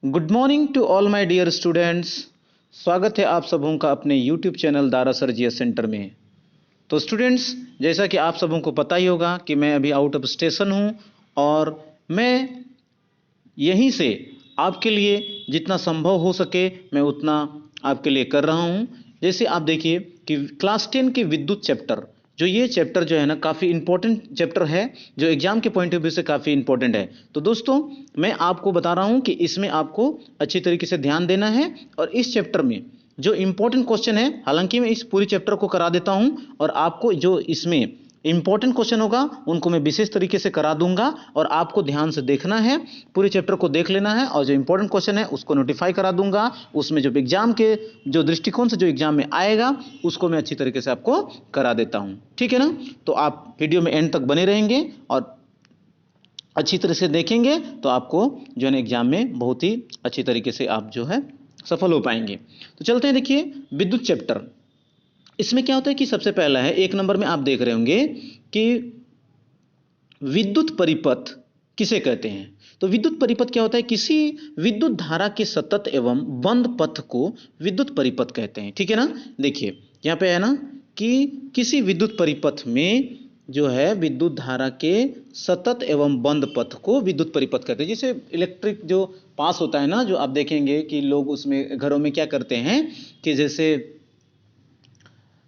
Good morning to all my dear students. स्वागत है आप सबों का अपने YouTube channel Dara sir GS centre में। तो स्टूडेंट्स, जैसा कि आप सबों को पता ही होगा कि मैं अभी आउट ऑफ स्टेशन हूं और मैं यहीं से आपके लिए जितना संभव हो सके मैं उतना आपके लिए कर रहा हूं। जैसे आप देखिए कि क्लास 10 के विद्युत चैप्टर, जो ये चैप्टर जो है ना काफ़ी इंपॉर्टेंट चैप्टर है, जो एग्जाम के पॉइंट ऑफ व्यू से काफ़ी इंपॉर्टेंट है। तो दोस्तों, मैं आपको बता रहा हूं कि इसमें आपको अच्छी तरीके से ध्यान देना है और इस चैप्टर में जो इंपॉर्टेंट क्वेश्चन है, हालांकि मैं इस पूरी चैप्टर को करा देता हूं और आपको जो इसमें इंपॉर्टेंट क्वेश्चन होगा उनको मैं विशेष तरीके से करा दूंगा और आपको ध्यान से देखना है, पूरे चैप्टर को देख लेना है और जो इंपॉर्टेंट क्वेश्चन है उसको नोटिफाई करा दूंगा। उसमें जो एग्जाम के जो दृष्टिकोण से जो एग्जाम में आएगा उसको मैं अच्छी तरीके से आपको करा देता हूं, ठीक है ना। तो आप वीडियो में एंड तक बने रहेंगे और अच्छी तरह से देखेंगे तो आपको जो है ना एग्जाम में बहुत ही अच्छी तरीके से आप जो है सफल हो पाएंगे। तो चलते हैं, देखिए विद्युत चैप्टर। इसमें क्या होता है कि सबसे पहला है, एक नंबर में आप देख रहे होंगे कि विद्युत परिपथ किसे कहते हैं। तो विद्युत परिपथ क्या होता है, किसी विद्युत धारा के सतत एवं बंद पथ को विद्युत परिपथ कहते हैं, ठीक है ना। देखिए यहां पे है ना कि किसी विद्युत परिपथ में जो है विद्युत धारा के सतत एवं बंद पथ को विद्युत परिपथ कहते हैं। जैसे इलेक्ट्रिक जो पास होता है ना, जो आप देखेंगे कि लोग उसमें घरों में क्या करते हैं कि जैसे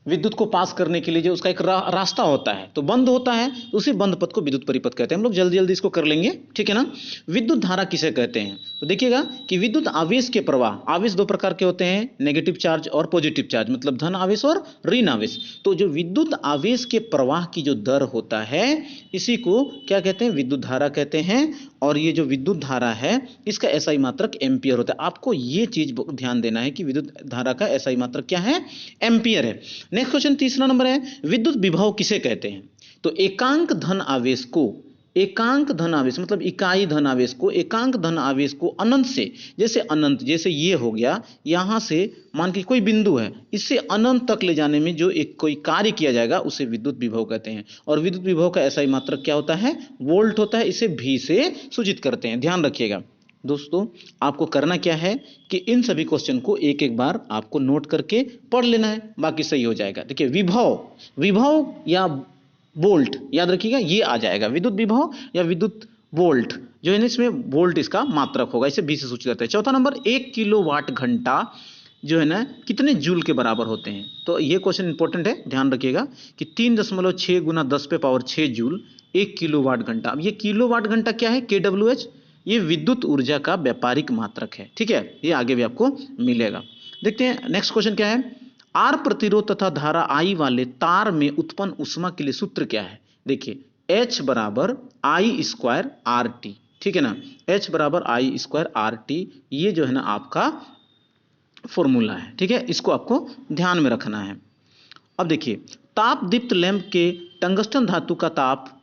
विद्युत को पास करने के लिए जो उसका एक रास्ता होता है तो बंद होता है, तो उसी बंद पथ को विद्युत परिपथ कहते हैं। हम लोग जल्दी जल्दी इसको कर लेंगे, ठीक है ना। विद्युत धारा किसे कहते हैं, तो देखिएगा कि विद्युत आवेश के प्रवाह, आवेश दो प्रकार के होते हैं, नेगेटिव चार्ज और पॉजिटिव चार्ज, मतलब धन आवेश और ऋण आवेश। तो जो विद्युत आवेश के प्रवाह की जो दर होता है इसी को क्या कहते हैं, विद्युत धारा कहते हैं। और ये जो विद्युत धारा है इसका एसआई मात्रक एम्पियर होता है। आपको ये चीज ध्यान देना है कि विद्युत धारा का एसआई मात्रक क्या है, एम्पियर है। नेक्स्ट क्वेश्चन तीसरा नंबर है, विद्युत विभव किसे कहते हैं। तो एकांक धन आवेश को, एकांक धन आवेश मतलब इकाई धन आवेश को, एकांक धन आवेश को अनंत से, जैसे अनंत, जैसे ये हो गया यहां से मान के कोई बिंदु है, इससे अनंत तक ले जाने में जो एक कोई कार्य किया जाएगा उसे विद्युत विभव कहते हैं। और विद्युत विभव का एसआई मात्रक क्या होता है, वोल्ट होता है। इसे भी से सूचित करते हैं, ध्यान रखिएगा। दोस्तों, आपको करना क्या है कि इन सभी क्वेश्चन को एक एक बार आपको नोट करके पढ़ लेना है, बाकी सही हो जाएगा। देखिए विभव, विभव या वोल्ट याद रखिएगा, ये आ जाएगा विद्युत विभव या विद्युत वोल्ट, जो है इसमें वोल्ट इसका मात्रक होगा, इसे 20 से सूचित करते हैं। चौथा नंबर, 1 किलोवाट घंटा जो है ना कितने जूल के बराबर होते हैं। तो ये क्वेश्चन इंपॉर्टेंट है, ध्यान रखिएगा कि 3.6 गुना 10 पे पावर 6 जूल 1 किलोवाट घंटा। अब ये किलोवाट घंटा क्या है, KWH, ये विद्युत ऊर्जा का व्यापारिक मात्रक है, ठीक है। ये आगे भी आपको मिलेगा। देखते हैं नेक्स्ट क्वेश्चन क्या है, आर प्रतिरोध तथा धारा आई वाले तार में उत्पन्न ऊष्मा के लिए सूत्र क्या है। देखिए H बराबर आई स्क्वायर आर टी, ठीक है ना। H बराबर आई स्क्वायर आर टी, ये जो है ना आपका फॉर्मूला है, ठीक है। इसको आपको ध्यान में रखना है। अब देखिए ताप दीप्त लैंप के टंगस्टन धातु का ताप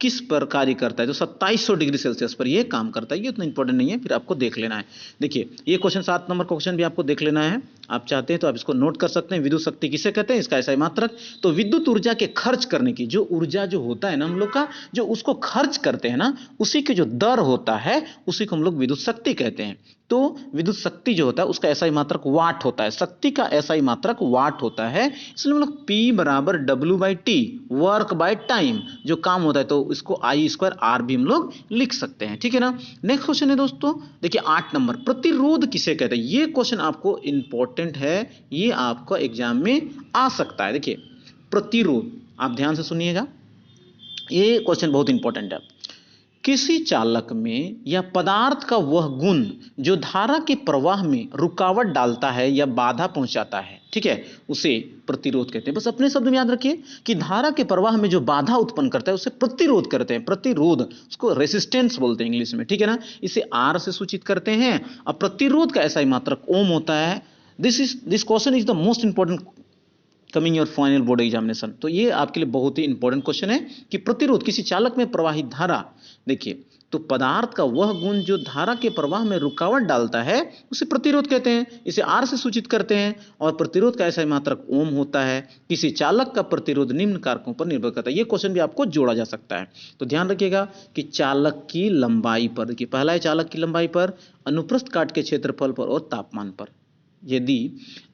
किस पर कार्य करता है, तो 2700 डिग्री सेल्सियस पर यह काम करता है। ये उतना इंपॉर्टेंट नहीं है, फिर आपको देख लेना है। देखिए ये क्वेश्चन 7 नंबर का क्वेश्चन भी आपको देख लेना है, आप चाहते हैं तो आप इसको नोट कर सकते हैं। विद्युत शक्ति किसे कहते हैं, इसका एसआई मात्रक। तो विद्युत ऊर्जा के खर्च करने की जो ऊर्जा जो होता है ना हम लोग का, जो उसको खर्च करते हैं ना, उसी की जो दर होता है उसी को हम लोग विद्युत शक्ति कहते हैं। तो विद्युत शक्ति जो होता है उसका एसआई मात्रक वाट होता है, शक्ति का एसआई मात्रक वाट होता है। इसलिए हम लोग P बराबर W/T, वर्क बाय टाइम, जो काम होता है, तो इसको आई स्क्वायर आर भी हम लोग लिख सकते हैं, ठीक है ना। नेक्स्ट क्वेश्चन है दोस्तों, देखिए 8 नंबर, प्रतिरोध किसे कहते हैं। ये क्वेश्चन आपको इंपॉर्टेंट है, ये आपका एग्जाम में आ सकता है। देखिए प्रतिरोध, आप ध्यान से सुनिएगा, ये क्वेश्चन बहुत इंपॉर्टेंट है। किसी चालक में या पदार्थ का वह गुण जो धारा के प्रवाह में रुकावट डालता है या बाधा पहुंचाता है, ठीक है, उसे प्रतिरोध कहते हैं। बस अपने शब्द में याद रखिए कि धारा के प्रवाह में जो बाधा उत्पन्न करता है उसे प्रतिरोध करते हैं। प्रतिरोध, उसको रेसिस्टेंस बोलते हैं इंग्लिश में, ठीक है ना। इसे आर से सूचित करते हैं। अब प्रतिरोध का एसआई मात्रक ओम होता है। This question is the most important coming your final board examination. तो ये आपके लिए बहुत ही इंपॉर्टेंट क्वेश्चन है कि प्रतिरोध, किसी चालक में प्रवाहित धारा। देखिए तो पदार्थ का वह गुण जो धारा के प्रवाह में रुकावट डालता है उसे प्रतिरोध कहते हैं। इसे R से सूचित करते हैं और प्रतिरोध का ऐसा मात्रक ओम होता है। किसी चालक का प्रतिरोध निम्न कारकों पर निर्भर करता है। ये क्वेश्चन भी आपको जोड़ा जा सकता है। तो ध्यान रखिएगा कि चालक की लंबाई पर, देखिए पहला है चालक की लंबाई पर, अनुप्रस्थ काट के क्षेत्रफल पर और तापमान पर। यदि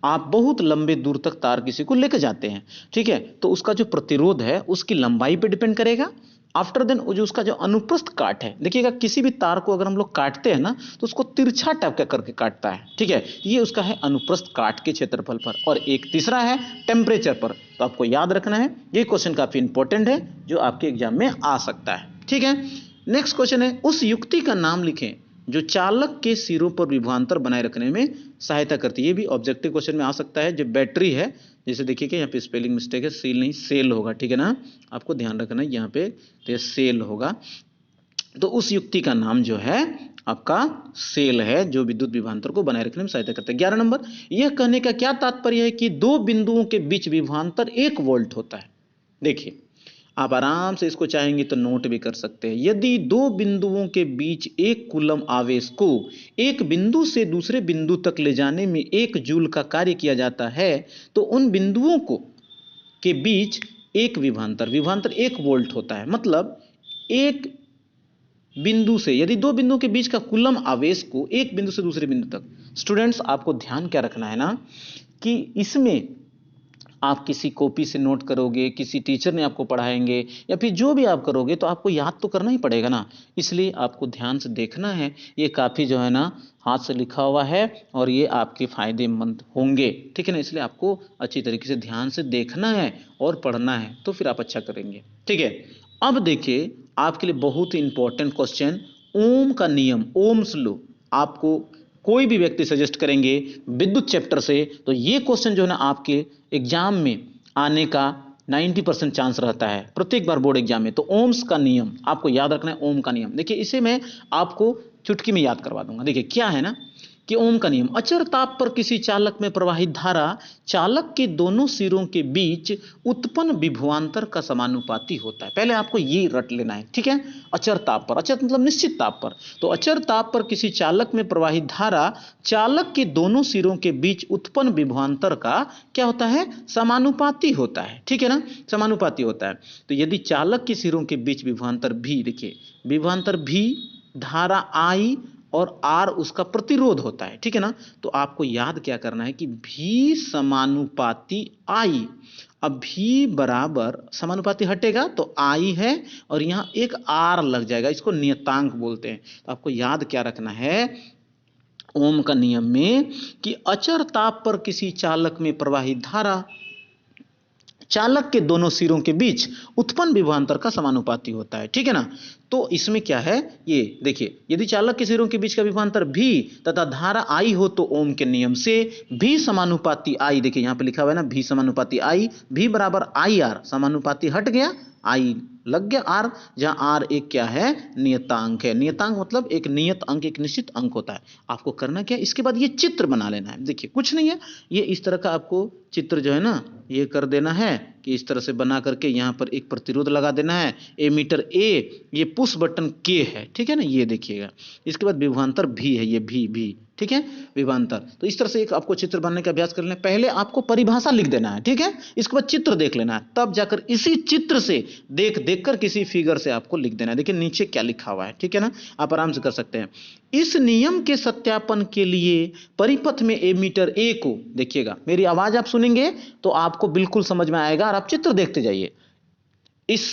आप बहुत लंबे दूर तक तार किसी को लेकर जाते हैं, ठीक है, तो उसका जो प्रतिरोध है उसकी लंबाई पे डिपेंड करेगा। आफ्टर देन जो उसका जो अनुप्रस्थ काट है, देखिएगा किसी भी तार को अगर हम लोग काटते हैं ना तो उसको तिरछा टाइप करके काटता है, ठीक है, ये उसका है अनुप्रस्थ काट के क्षेत्रफल पर। और एक तीसरा है टेम्परेचर पर। तो आपको याद रखना है, ये क्वेश्चन काफी इंपॉर्टेंट है जो आपके एग्जाम में आ सकता है, ठीक है। नेक्स्ट क्वेश्चन है, उस युक्ति का नाम लिखें जो चालक के सिरों पर विभवांतर बनाए रखने में सहायता करती है। ये भी ऑब्जेक्टिव क्वेश्चन में आ सकता है। जो बैटरी है, जैसे देखिए कि यहाँ पे स्पेलिंग मिस्टेक है, सील नहीं सेल होगा, ठीक है ना, आपको ध्यान रखना है यहाँ पे तो ये सेल होगा। तो उस युक्ति का नाम जो है आपका सेल है जो विद्युत विभवांतर को बनाए रखने में सहायता करता है। 11 नंबर, यह कहने का क्या तात्पर्य है कि दो बिंदुओं के बीच विभवांतर 1 वोल्ट होता है। देखिए आप आराम से इसको चाहेंगे तो नोट भी कर सकते हैं। यदि दो बिंदुओं के बीच 1 कूलम आवेश को एक बिंदु से दूसरे बिंदु तक ले जाने में 1 जूल का कार्य किया जाता है तो उन बिंदुओं को के बीच एक विभवांतर 1 वोल्ट होता है। मतलब एक बिंदु से, यदि दो बिंदुओं के बीच का कूलम आवेश को एक बिंदु से दूसरे बिंदु तक, स्टूडेंट्स आपको ध्यान क्या रखना है ना कि इसमें आप किसी कॉपी से नोट करोगे, किसी टीचर ने आपको पढ़ाएंगे या फिर जो भी आप करोगे तो आपको याद तो करना ही पड़ेगा ना, इसलिए आपको ध्यान से देखना है। ये काफ़ी जो है ना हाथ से लिखा हुआ है और ये आपके फायदेमंद होंगे, ठीक है ना, इसलिए आपको अच्छी तरीके से ध्यान से देखना है और पढ़ना है तो फिर आप अच्छा करेंगे, ठीक है। अब देखिए आपके लिए बहुत ही इंपॉर्टेंट क्वेश्चन, ओम का नियम, ओम्स लॉ, आपको कोई भी व्यक्ति सजेस्ट करेंगे विद्युत चैप्टर से तो ये क्वेश्चन जो है ना आपके एग्जाम में आने का 90% चांस रहता है प्रत्येक बार बोर्ड एग्जाम में। तो ओम्स का नियम आपको याद रखना है, ओम का नियम। देखिए इसे मैं आपको चुटकी में याद करवा दूंगा। देखिए क्या है ना कि ओम का नियम, अचर ताप पर किसी चालक में प्रवाहित धारा चालक के दोनों सिरों के बीच उत्पन्न विभवांतर का समानुपाती होता है। पहले आपको ये रट लेना है, ठीक है। अचर ताप पर, अचर मतलब निश्चित ताप पर, तो अचर ताप पर किसी चालक में प्रवाहित धारा चालक के दोनों सिरों के बीच उत्पन्न विभवांतर का क्या होता है, समानुपाती होता है, ठीक है ना, समानुपाती होता है। तो यदि चालक के सिरों के बीच विभवांतर भी, देखिए विभवांतर भी, धारा आई और आर उसका प्रतिरोध होता है, ठीक है ना, तो आपको याद क्या करना है कि भी समानुपाती आई। अब भी बराबर समानुपाती हटेगा तो आई है और यहां एक आर लग जाएगा, इसको नियतांक बोलते हैं। तो आपको याद क्या रखना है ओम का नियम में कि अचर ताप पर किसी चालक में प्रवाहित धारा चालक के दोनों सिरों के बीच उत्पन्न विभवांतर का समानुपाती होता है, ठीक है ना। तो इसमें क्या है, ये देखिए यदि चालक के सिरों के बीच का विभवांतर भी तथा धारा आई हो तो ओम के नियम से भी समानुपाती आई, देखिए यहां पे लिखा हुआ है ना भी समानुपाती आई, भी बराबर आई आर, समानुपाती हट गया आई लग गया आर, जहां आर एक क्या है, नियतांक है। नियतांक मतलब एक नियत अंक, एक निश्चित अंक होता है। आपको करना क्या, इसके बाद ये चित्र बना लेना है। देखिए कुछ नहीं है, ये इस तरह का आपको चित्र जो है ना ये कर देना है कि इस तरह से बना करके यहाँ पर एक प्रतिरोध लगा देना है, एमीटर ए, ये पुश बटन के है, ठीक है ना, ये देखिएगा। इसके बाद विभवांतर भी है, ये भी ठीक है, विभवांतर। तो इस तरह से एक आपको चित्र बनाने का अभ्यास कर लेना। पहले आपको परिभाषा लिख देना है, ठीक है, इसके बाद चित्र देख लेना है, तब जाकर इसी चित्र से देख कर किसी फिगर से आपको लिख देना है। देखिए नीचे क्या लिखा हुआ है, ठीक है ना, आप आराम से कर सकते हैं। इस नियम के सत्यापन के लिए परिपथ में एमीटर ए को, देखिएगा मेरी आवाज आप सुनेंगे तो आपको बिल्कुल समझ में आएगा और आप चित्र देखते जाइए। इस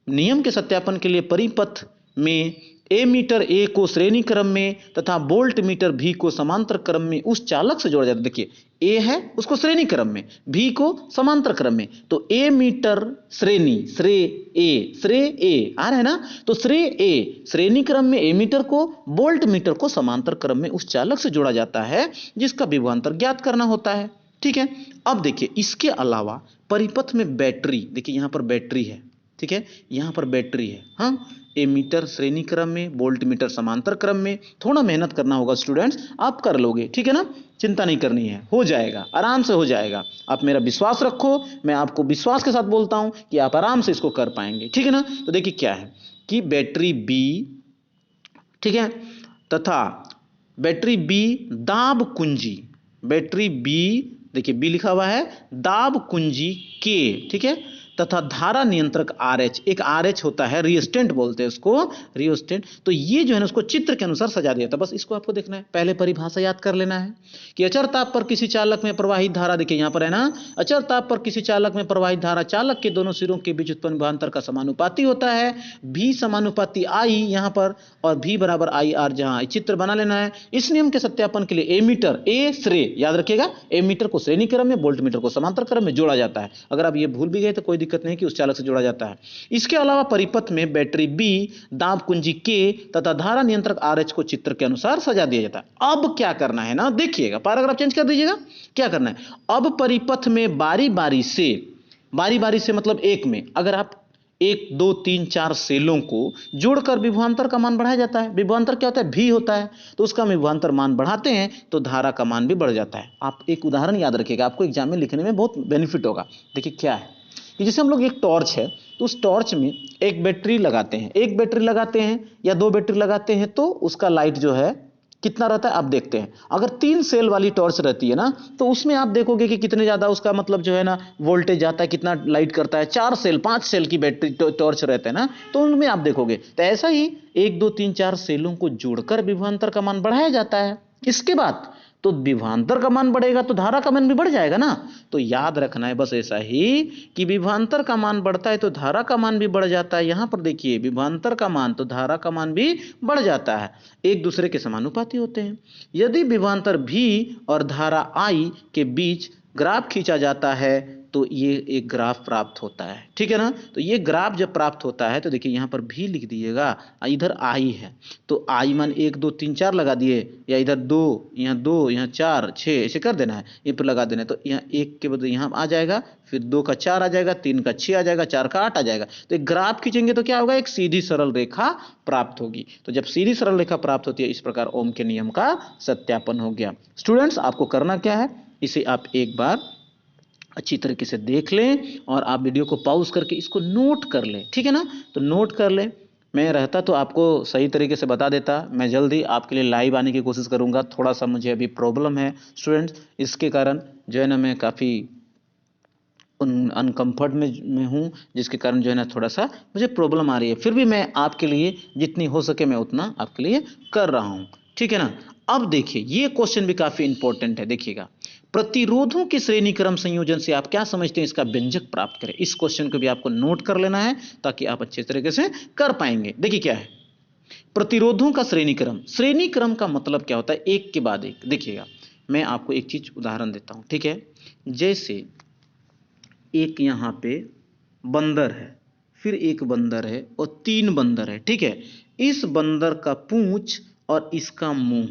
नियम के सत्यापन के लिए परिपथ में एमीटर ए को श्रेणी क्रम में तथा वोल्ट मीटर भी को समांतर क्रम में उस चालक से जोड़ा जाता है। देखिए ए है उसको श्रेणी क्रम में, भी को समांतर क्रम में, तो ए मीटर श्रेणी, श्रे ए आ रहा है ना, तो श्रे ए श्रेणी क्रम में एमीटर को वोल्ट मीटर को समांतर क्रम में उस चालक से जोड़ा जाता है जिसका विभवांतर ज्ञात करना होता है, ठीक है। अब देखिए इसके अलावा परिपथ में बैटरी, देखिए यहां पर बैटरी है, ठीक है, यहां पर बैटरी है, हाँ, एमीटर श्रेणी क्रम में, वोल्ट मीटर समांतर क्रम में। थोड़ा मेहनत करना होगा स्टूडेंट्स, आप कर लोगे, ठीक है ना, चिंता नहीं करनी है, हो जाएगा, आराम से हो जाएगा। आप मेरा विश्वास रखो, मैं आपको विश्वास के साथ बोलता हूं कि आप आराम से इसको कर पाएंगे, ठीक है ना। तो देखिए क्या है कि बैटरी बी ठीक है। तथा बैटरी बी दाब कुंजी, बैटरी बी, देखिए बी लिखा हुआ है, दाब कुंजी के, ठीक है, तथा धारा नियंत्रक आर एच, एक आर एच होता है, रियोस्टेंट बोलते हैं उसको, रियोस्टेंट। तो ये जो है ना उसको चित्र के अनुसार सजा दिया था। बस इसको आपको देखना है, पहले परिभाषा याद कर लेना है कि अचर ताप पर किसी चालक में प्रवाहित धारा, देखिए यहां पर है ना, अचर ताप पर किसी चालक में प्रवाहित धारा चालक के दोनों सिरों के बीच उत्पन्न विभवांतर का समानुपाती होता है। भी समानुपाती आई यहां पर, और भी बराबर आई आर, जहां चित्र बना लेना है। इस नियम के सत्यापन के लिए एमीटर, ए श्रेय याद रखिएगा, एमीटर को श्रेणी क्रम में, वोल्टमीटर को समांतर क्रम में जोड़ा जाता है। अगर आप ये भूल भी गए तो कोई दिक्कत नहीं कि उस चालक से जोड़ा जाता है। इसके अलावा परिपथ में बैटरी बी, दाब कुंजी के तथा धारा नियंत्रक आरएच को चित्र के अनुसार सजा दिया जाता है। अब क्या करना है ना, देखिएगा, पैराग्राफ चेंज कर दीजिएगा। क्या करना है, अब परिपथ में बारी बारी से मतलब एक में, अगर आप 1 2 3 4 सेलों को जोड़कर विभवांतर का मान बढ़ाया जाता है। विभवांतर क्या होता है, भी होता है, तो उसका विभवांतर मान बढ़ाते हैं तो धारा का मान भी बढ़ जाता है। आप एक उदाहरण याद रखिएगा, आपको एग्जाम में लिखने में बहुत बेनिफिट होगा। देखिए क्या है कि जैसे हम लोग एक टॉर्च है, तो उस टॉर्च में एक बैटरी लगाते हैं, या 2 बैटरी लगाते हैं, तो उसका लाइट जो है कितना रहता है आप देखते हैं। अगर 3 सेल वाली टॉर्च रहती है ना, तो उसमें आप देखोगे कि कितने ज्यादा उसका मतलब जो है ना वोल्टेज जाता है, कितना लाइट करता है। 4 सेल 5 सेल की बैटरी टॉर्च रहते हैं ना, तो उनमें आप देखोगे। तो ऐसा ही 1 2 3 4 सेलों को जोड़कर विभवांतर का मान बढ़ाया जाता है। इसके बाद तो विभवांतर का मान बढ़ेगा तो धारा का मान भी बढ़ जाएगा ना। तो याद रखना है बस ऐसा ही कि विभवांतर का मान बढ़ता है तो धारा का मान भी बढ़ जाता है। यहां पर देखिए विभवांतर का मान तो धारा का मान भी बढ़ जाता है, एक दूसरे के समानुपाती होते हैं। यदि विभवांतर भी और धारा आई के बीच ग्राफ खींचा जाता है तो ये एक ग्राफ प्राप्त होता है, ठीक है ना। तो ये ग्राफ जब प्राप्त होता है तो देखिए यहाँ पर भी लिख दीजिएगा, इधर आई है तो आई मान 1 2 3 4 लगा दिए, या इधर 2 यहाँ 4 6 ऐसे कर देना है, ये पर लगा देना है। तो यहाँ 1 के बदले यहाँ आ जाएगा, फिर 2 का 4 आ जाएगा, 3 का 6 आ जाएगा, 4 का 8 आ जाएगा। तो एक ग्राफ खींचेंगे तो क्या होगा, एक सीधी सरल रेखा प्राप्त होगी। तो जब सीधी सरल रेखा प्राप्त होती है, इस प्रकार ओम के नियम का सत्यापन हो गया। स्टूडेंट्स आपको करना क्या है, इसे आप एक बार अच्छी तरीके से देख लें और आप वीडियो को पॉज करके इसको नोट कर लें, ठीक है ना। तो नोट कर लें, मैं रहता तो आपको सही तरीके से बता देता। मैं जल्दी आपके लिए लाइव आने की कोशिश करूंगा। थोड़ा सा मुझे अभी प्रॉब्लम है स्टूडेंट्स, इसके कारण जो है ना मैं काफ़ी अनकंफर्ट में हूँ, जिसके कारण जो है ना थोड़ा सा मुझे प्रॉब्लम आ रही है। फिर भी मैं आपके लिए जितनी हो सके मैं उतना आपके लिए कर रहा हूँ, ठीक है ना। अब देखिए ये क्वेश्चन भी काफ़ी इंपॉर्टेंट है, देखिएगा। प्रतिरोधों के श्रेणी क्रम संयोजन से आप क्या समझते हैं इसका व्यंजक प्राप्त करें। इस क्वेश्चन को भी आपको नोट कर लेना है ताकि आप अच्छे तरीके से कर पाएंगे। देखिए क्या है प्रतिरोधों का श्रेणी क्रम। श्रेणी क्रम का मतलब क्या होता है, एक के बाद एक। देखिएगा मैं आपको एक चीज उदाहरण देता हूं, ठीक है। जैसे एक यहां पे बंदर है, फिर एक बंदर है और 3 बंदर है, ठीक है। इस बंदर का पूंछ और इसका मुंह,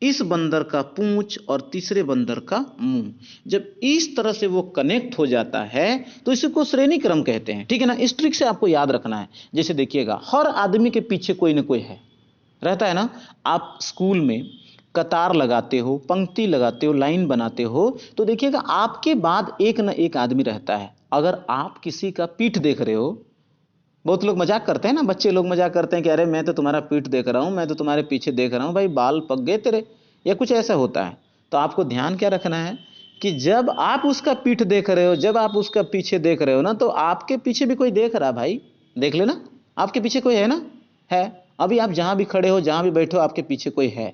इस बंदर का पूंछ और तीसरे बंदर का मुंह, जब इस तरह से वो कनेक्ट हो जाता है तो इसको श्रेणी क्रम कहते हैं, ठीक है ना। इस ट्रिक से आपको याद रखना है। जैसे देखिएगा हर आदमी के पीछे कोई ना कोई है, रहता है ना। आप स्कूल में कतार लगाते हो, पंक्ति लगाते हो, लाइन बनाते हो, तो देखिएगा आपके बाद एक ना एक आदमी रहता है। अगर आप किसी का पीठ देख रहे हो, बहुत लोग मजाक करते हैं ना, बच्चे लोग मजाक करते हैं कि अरे मैं तो तुम्हारा पीठ देख रहा हूं, मैं तो तुम्हारे पीछे देख रहा हूं, भाई बाल पक गए तेरे, या कुछ ऐसा होता है। तो आपको ध्यान क्या रखना है कि जब आप उसका पीठ देख रहे हो, जब आप उसका पीछे देख रहे हो ना, तो आपके पीछे भी कोई देख रहा है, भाई देख लेना, आपके पीछे कोई है ना, है। अभी आप जहां भी खड़े हो, जहां भी बैठे हो, आपके पीछे कोई है।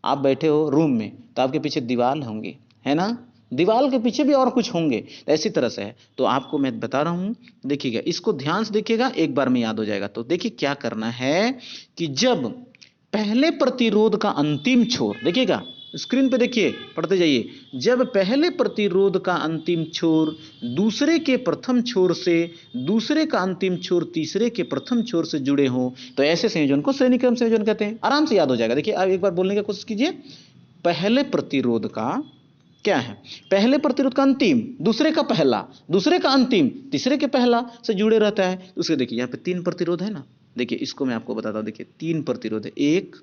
आप बैठे हो रूम में तो आपके पीछे दीवार होंगे, है ना, दीवार के पीछे भी और कुछ होंगे। ऐसी तरह से है। तो आपको मैं बता रहा हूं, देखिएगा इसको ध्यान से देखिएगा, एक बार में याद हो जाएगा। तो देखिए क्या करना है कि जब पहले प्रतिरोध का अंतिम छोर, देखिएगा स्क्रीन पे देखिए, पढ़ते जाइए। जब पहले प्रतिरोध का अंतिम छोर दूसरे के प्रथम छोर से, दूसरे का अंतिम छोर तीसरे के प्रथम छोर से जुड़े हो, तो ऐसे संयोजन को श्रेणी क्रम संयोजन कहते हैं। आराम से याद हो जाएगा। देखिए आप एक बार बोलने की कोशिश कीजिए। पहले प्रतिरोध का क्या है, पहले प्रतिरोध का अंतिम, दूसरे का पहला, दूसरे का अंतिम, तीसरे के पहला से जुड़े रहता है। तो उसके देखिए यहाँ पे 3 प्रतिरोध है ना। देखिए इसको मैं आपको बताता हूं। देखिए 3 प्रतिरोध है, 1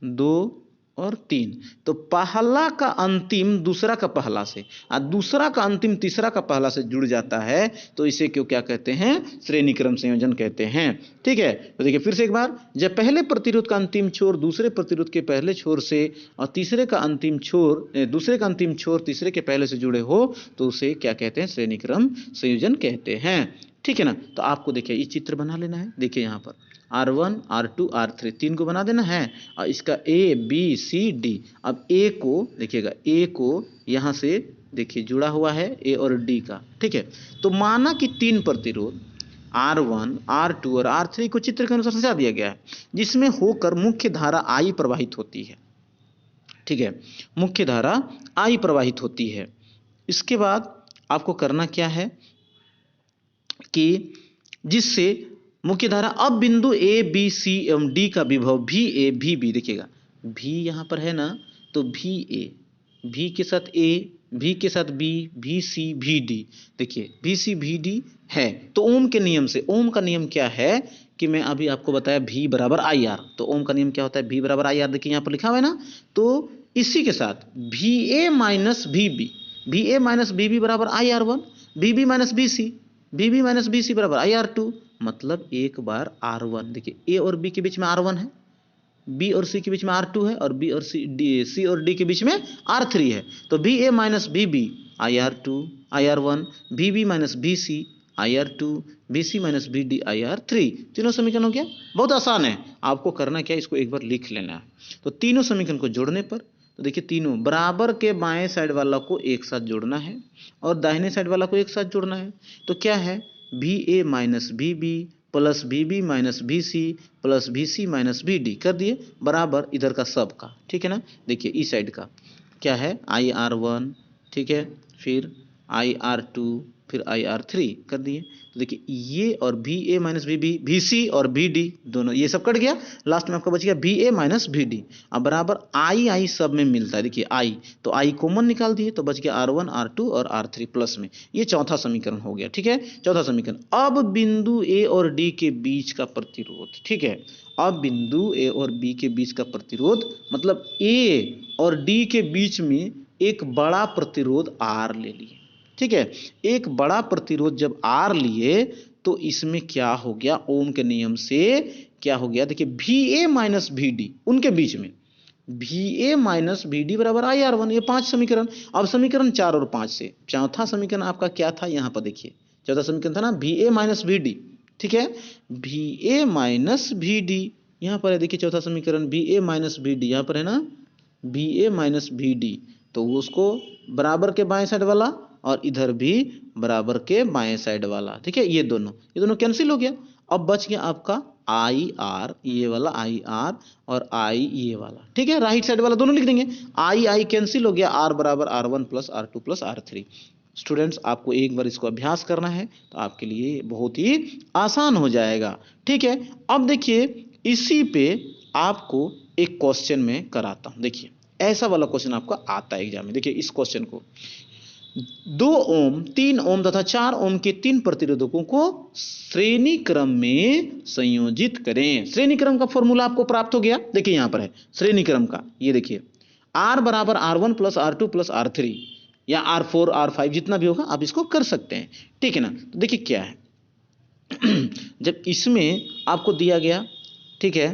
2 और 3। तो पहला का अंतिम दूसरा का पहला से और दूसरा का अंतिम तीसरा का पहला से जुड़ जाता है, तो इसे क्यों क्या कहते हैं? श्रेणी क्रम संयोजन कहते हैं। ठीक है, तो देखिए फिर से एक बार, जब पहले प्रतिरोध का अंतिम छोर दूसरे प्रतिरोध के पहले छोर से और तीसरे का अंतिम छोर तीसरे के पहले से जुड़े हो, तो उसे क्या कहते हैं? श्रेणी क्रम संयोजन कहते हैं। ठीक है ना। तो आपको देखिए ये चित्र बना लेना है। देखिए यहाँ पर R1 R2 R3 3 को बना देना है और इसका A B C D। अब A को देखिएगा, A को यहाँ से देखिए जुड़ा हुआ है A और D का। ठीक है, तो माना कि 3 प्रतिरोध R1 R2 और R3 को चित्र के अनुसार सजा दिया गया है, जिसमें होकर मुख्य धारा I प्रवाहित होती है। ठीक है, मुख्य धारा I प्रवाहित होती है। इसके बाद आपको करना क्या है कि जिससे मुख्य धारा, अब बिंदु A B C एवं D का विभव VA VB, देखिएगा V यहाँ पर है ना, तो VA V के साथ A, V के साथ B, VC VD, देखिए VC VD है। तो ओम के नियम से, ओम का नियम क्या है कि मैं अभी आपको बताया V बराबर IR। तो ओम का नियम क्या होता है? V बराबर IR, देखिए यहाँ पर लिखा हुआ है ना। तो इसी के साथ VA minus VB, VA minus VB बराबर IR1, VB minus BC, VB minus BC बराबर IR2। मतलब एक बार R1, देखिए A और B के बीच में R1 है, B और C के बीच में R2 है, और B और C और D के बीच में R3 है। तो BA minus BB IR2 IR1, BB minus BC IR2, BC minus BD IR3। तीनों समीकरण हो गया। बहुत आसान है, आपको करना क्या है, इसको एक बार लिख लेना है। तो तीनों समीकरण को जोड़ने पर, तो देखिए तीनों बराबर के बाएं साइड वाला को एक साथ जोड़ना है और दाहिने साइड वाला को एक साथ जोड़ना है। तो क्या है? VA minus BB plus BB minus BC plus BC minus BD कर दिए बराबर इधर का सब का। ठीक है ना। देखिए इस साइड का क्या है? IR1, ठीक है, फिर IR2, फिर IR3 कर दिए। तो देखिए ये और VA माइनस BB, VC और BD दोनों ये सब कट गया, लास्ट में आपका बच गया VA माइनस BD। अब बराबर I सब में मिलता है, देखिए I, तो I कॉमन निकाल दिए तो बच गया R1 R2 और R3 प्लस में। ये चौथा समीकरण हो गया। ठीक है, चौथा समीकरण। अब बिंदु A और D के बीच का प्रतिरोध, ठीक है, अब बिंदु A और B के बीच का प्रतिरोध मतलब A और D के बीच में एक बड़ा प्रतिरोध R ले लिए। ठीक है, एक बड़ा प्रतिरोध जब R लिए तो इसमें क्या हो गया? ओम के नियम से क्या हो गया? देखिए VA माइनस VD उनके बीच में, VA माइनस VD बराबर IR1। ये 5 समीकरण। अब समीकरण 4 और 5 से चौथा समीकरण आपका क्या था? यहाँ पर देखिए चौथा समीकरण था ना VA माइनस VD। ठीक है, VA माइनस VD यहाँ पर है, देखिए चौथा समीकरण VA माइनस VD यहाँ पर है ना, VA माइनस VD। तो उसको बराबर के बाएं साइड वाला और इधर भी बराबर के बाएं साइड वाला। ठीक है, ये दोनों कैंसिल हो गया। अब बच गया आपका IR, ये वाला IR और I ये वाला। ठीक है, राइट साइड वाला दोनों लिख देंगे। I कैंसिल हो गया, R बराबर R1 plus R2 plus R3। Students आपको एक बार इसको अभ्यास करना है तो आपके लिए बहुत ही आसान हो जाएगा। ठीक है, अब देखिए इसी पे आपको एक क्वेश्चन में कराता हूं। देखिए ऐसा वाला क्वेश्चन आपका आता है एग्जाम में। देखिए इस क्वेश्चन को, 2 ओम 3 ओम तथा 4 ओम के 3 प्रतिरोधकों को श्रेणी क्रम में संयोजित करें। श्रेणी क्रम का फॉर्मूला आपको प्राप्त हो गया। देखिए यहां पर है श्रेणी क्रम का, ये देखिए R बराबर R1 plus R2 plus R3 या R4 R5 जितना भी होगा आप इसको कर सकते हैं। ठीक है ना। तो देखिए क्या है जब इसमें आपको दिया गया, ठीक है,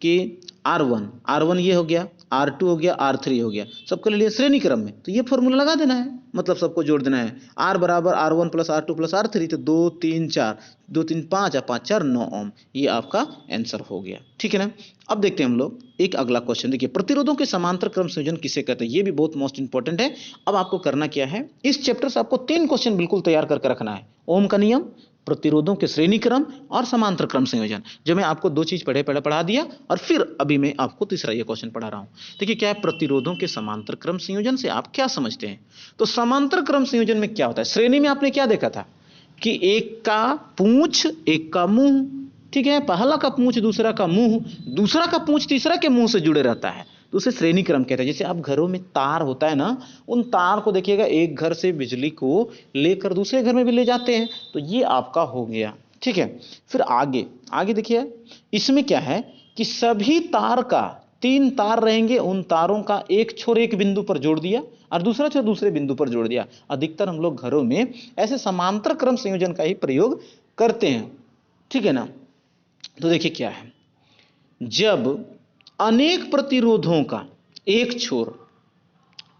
कि R1 ये हो गया, R2 हो गया, R3 हो गया, सबको ले लिया श्रेणी क्रम में, तो ये फॉर्मूला लगा देना है, मतलब सबको जोड़ देना है। R बराबर R1 plus R2 plus R3, तो 2 3 4, 2 3 5 और 5 4 9 ओम, ये आपका आंसर हो गया। ठीक है ना। अब देखते हैं हम लोग एक अगला क्वेश्चन। देखिए प्रतिरोधों के समांतर क्रम संयोजन किसे कहते हैं, ये भी बहुत मोस्ट इंपॉर्टेंट है। अब आपको करना क्या है, इस चैप्टर से आपको 3 क्वेश्चन बिल्कुल तैयार करके रखना है। ओम का नियम, प्रतिरोधों के श्रेणी क्रम और समांतर क्रम संयोजन, जो मैं आपको 2 चीज पढ़ा दिया और फिर अभी मैं आपको तीसरा ये क्वेश्चन पढ़ा रहा हूं। देखिए क्या है, प्रतिरोधों के समांतर क्रम संयोजन से आप क्या समझते हैं। तो समांतर क्रम संयोजन में क्या होता है, श्रेणी में आपने क्या देखा था कि एक का पूंछ एक का मुंह, ठीक है, पहला का पूंछ दूसरा का मुंह, दूसरा का पूंछ तीसरा के मुंह से जुड़े रहता है, तो उसे श्रेणी क्रम कहते हैं। जैसे आप घरों में तार होता है ना, उन तार को देखिएगा एक घर से बिजली को लेकर दूसरे घर में भी ले जाते हैं, तो ये आपका हो गया। ठीक है, फिर आगे देखिए इसमें क्या है कि सभी तार का तीन तार रहेंगे, उन तारों का एक छोर एक बिंदु पर जोड़ दिया और दूसरा छोर दूसरे बिंदु पर जोड़ दिया। अधिकतर हम लोग घरों में ऐसे समांतर क्रम संयोजन का ही प्रयोग करते हैं, ठीक है ना। तो देखिए क्या है, जब अनेक प्रतिरोधों का एक छोर,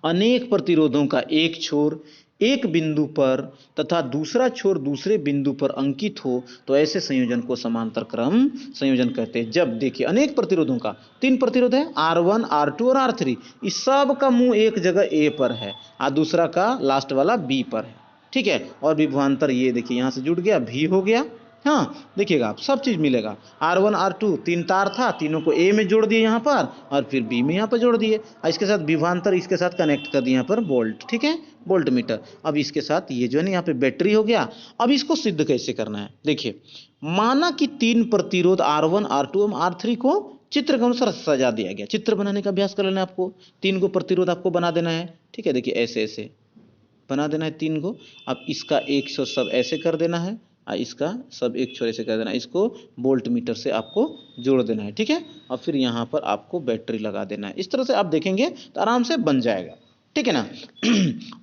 अनेक प्रतिरोधों का एक छोर एक बिंदु पर तथा दूसरा छोर दूसरे बिंदु पर अंकित हो तो ऐसे संयोजन को समांतर क्रम संयोजन कहते हैं। जब देखिए अनेक प्रतिरोधों का, तीन प्रतिरोध है R1 R2 और R3, इस सब का मुंह एक जगह A पर है और दूसरा का लास्ट वाला B पर है, ठीक है। और विभवांतर ये देखिए यहां से जुड़ गया, V हो गया। हाँ देखिएगा आप सब चीज मिलेगा। R1 R2 तीन तार था, तीनों को A में जोड़ दिए यहाँ पर और फिर B में यहाँ पर जोड़ दिए और इसके साथ विभवांतर इसके साथ कनेक्ट कर दिए यहाँ पर बोल्ट, ठीक है, बोल्ट मीटर। अब इसके साथ ये जो है ना यहाँ पे बैटरी हो गया। अब इसको सिद्ध कैसे करना है, देखिए माना कि तीन प्रतिरोध R1 R2 और R3 को चित्र के अनुसार सजा दिया गया। चित्र बनाने का अभ्यास कर लेना है आपको, तीन को प्रतिरोध आपको बना देना है, ठीक है। देखिए ऐसे ऐसे बना देना है तीन को। अब इसका एक छोर सब ऐसे कर देना है और इसका सब एक छोर ऐसे कर देना है, इसको बोल्ट मीटर से आपको जोड़ देना है, ठीक है। और फिर यहाँ पर आपको बैटरी लगा देना है। इस तरह से आप देखेंगे तो आराम से बन जाएगा, ठीक है ना।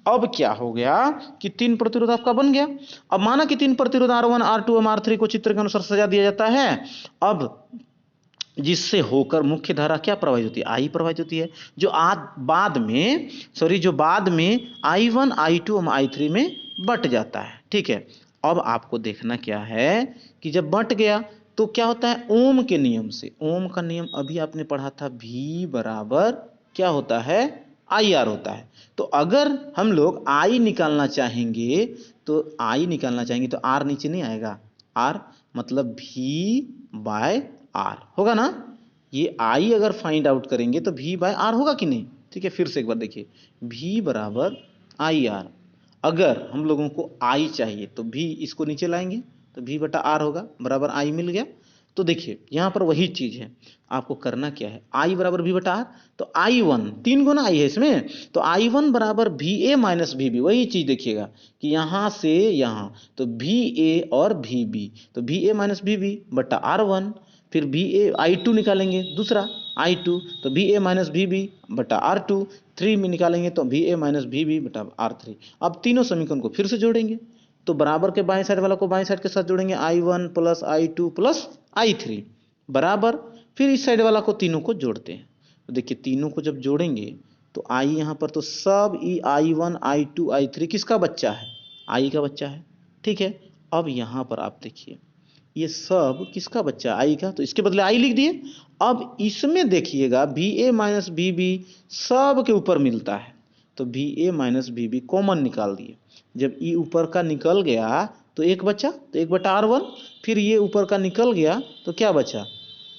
अब क्या हो गया कि तीन प्रतिरोध आपका बन गया। अब माना कि तीन प्रतिरोध R1 R2 और R3 को चित्र के अनुसार सजा दिया जाता है। अब जिससे होकर मुख्य धारा क्या प्रवाहित होती है, आई प्रवाहित होती है, जो बाद में I1 I2 और I3 में बट जाता है, ठीक है। अब आपको देखना क्या है कि जब बट गया तो क्या होता है, ओम के नियम से, ओम का नियम अभी आपने पढ़ा था, V बराबर क्या होता है, IR होता है। तो अगर हम लोग I निकालना चाहेंगे तो R नीचे नहीं आएगा, R मतलब V/R होगा ना। ये I अगर फाइंड आउट करेंगे तो V/R होगा कि नहीं, ठीक है। फिर से एक बार देखिए, V बराबर IR। अगर हम लोगों को I चाहिए तो V इसको नीचे लाएंगे तो V/R होगा, बराबर I मिल गया। तो देखिए यहाँ पर वही चीज है, आपको करना क्या है, I बराबर V/R। तो I1 तीन गुना I है इसमें, तो I1 बराबर VA माइनस VB। वही चीज देखिएगा कि यहाँ से यहाँ तो VA और VB, तो VA माइनस VB बटा R1। फिर VA I2 निकालेंगे, दूसरा I2 तो VA माइनस VB बटा R2। 3 में निकालेंगे तो VA माइनस VB बटा R3। अब तीनों समीकरण को फिर से जोड़ेंगे तो बराबर के बाएं साइड वाला को बाएं साइड के साथ जोड़ेंगे, I1 plus I2 plus I3 बराबर, फिर इस साइड वाला को तीनों को जोड़ते हैं। तो देखिए तीनों को जब जोड़ेंगे तो I यहाँ पर तो सब I1 I2 I3 किसका बच्चा है, I का बच्चा है, ठीक है। अब यहाँ पर आप देखिए ये सब किसका बच्चा, I का, तो इसके बदले I लिख दिए। अब इसमें देखिएगा VA माइनस VB सब के ऊपर मिलता है, तो VA माइनस VB कॉमन निकाल दिए। जब E ऊपर का निकल गया तो एक बचा, तो 1/R1। फिर ये ऊपर का निकल गया तो क्या बचा,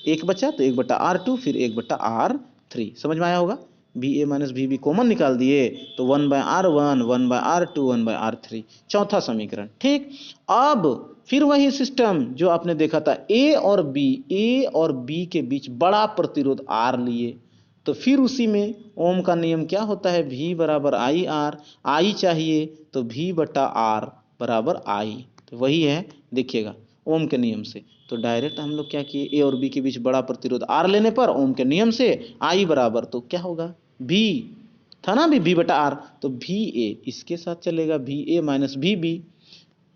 एक बचा, तो 1/R2 फिर 1/R3। समझ में आया होगा, VA माइनस VB कॉमन निकाल दिए तो 1/R1 1/R2 1/R3, चौथा समीकरण, ठीक। अब फिर वही सिस्टम जो आपने देखा था, A और B के बीच बड़ा प्रतिरोध R लिए, तो फिर उसी में ओम का नियम क्या होता है, V बराबर IR। I चाहिए तो V/R बराबर I, तो वही है देखिएगा ओम के नियम से। तो डायरेक्ट हम लोग क्या किए, A और B के बीच बड़ा प्रतिरोध R लेने पर ओम के नियम से I बराबर तो क्या होगा, V था ना, V/R, तो VA इसके साथ चलेगा, VA माइनस VB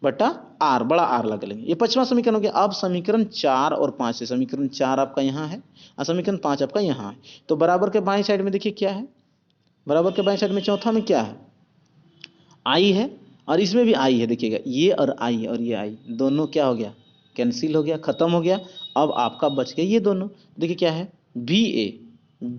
बटा R, बड़ा R लगा लेंगे। ये पांचवा समीकरण हो गया। अब समीकरण 4 और 5 से, समीकरण 4 आपका यहाँ है और समीकरण 5 आपका यहाँ है। तो बराबर के बाएं साइड में देखिए क्या है, बराबर के बाएं साइड में चौथा में क्या है, I है और इसमें भी I है। देखिएगा ये और I और ये I दोनों क्या हो गया, कैंसिल हो गया, खत्म हो गया। अब आपका बच गया ये दोनों, देखिए क्या है,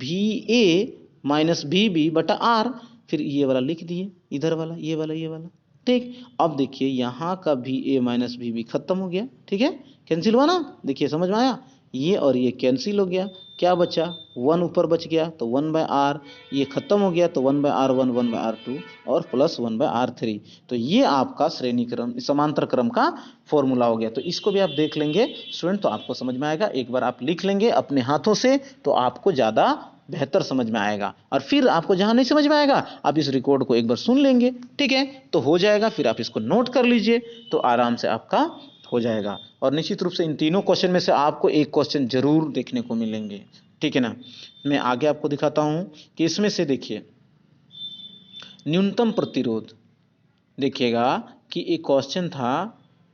VA माइनस VB बटा R। फिर ये वाला लिख दिए, इधर वाला ये वाला, ठीक। अब देखिए यहाँ का VA माइनस VB खत्म हो गया, ठीक है, कैंसिल हुआ ना। देखिए समझ में आया, ये और ये कैंसिल हो गया, क्या बचा, 1 ऊपर बच गया तो 1/R, ये खत्म हो गया तो 1/R1 1/R2 और प्लस 1/R3। तो ये आपका श्रेणी क्रम समांतर क्रम का फॉर्मूला हो गया। तो इसको भी आप देख लेंगे स्टूडेंट तो आपको समझ में आएगा। एक बार आप लिख लेंगे अपने हाथों से तो आपको ज़्यादा बेहतर समझ में आएगा। और फिर आपको जहां नहीं समझ में आएगा आप इस रिकॉर्ड को एक बार सुन लेंगे, ठीक है, तो हो जाएगा। फिर आप इसको नोट कर लीजिए तो आराम से आपका हो जाएगा। और निश्चित रूप से इन तीनों क्वेश्चन में से आपको एक क्वेश्चन जरूर देखने को मिलेंगे, ठीक है ना। मैं आगे आपको दिखाता हूं कि इसमें से देखिए न्यूनतम प्रतिरोध, देखिएगा कि एक क्वेश्चन था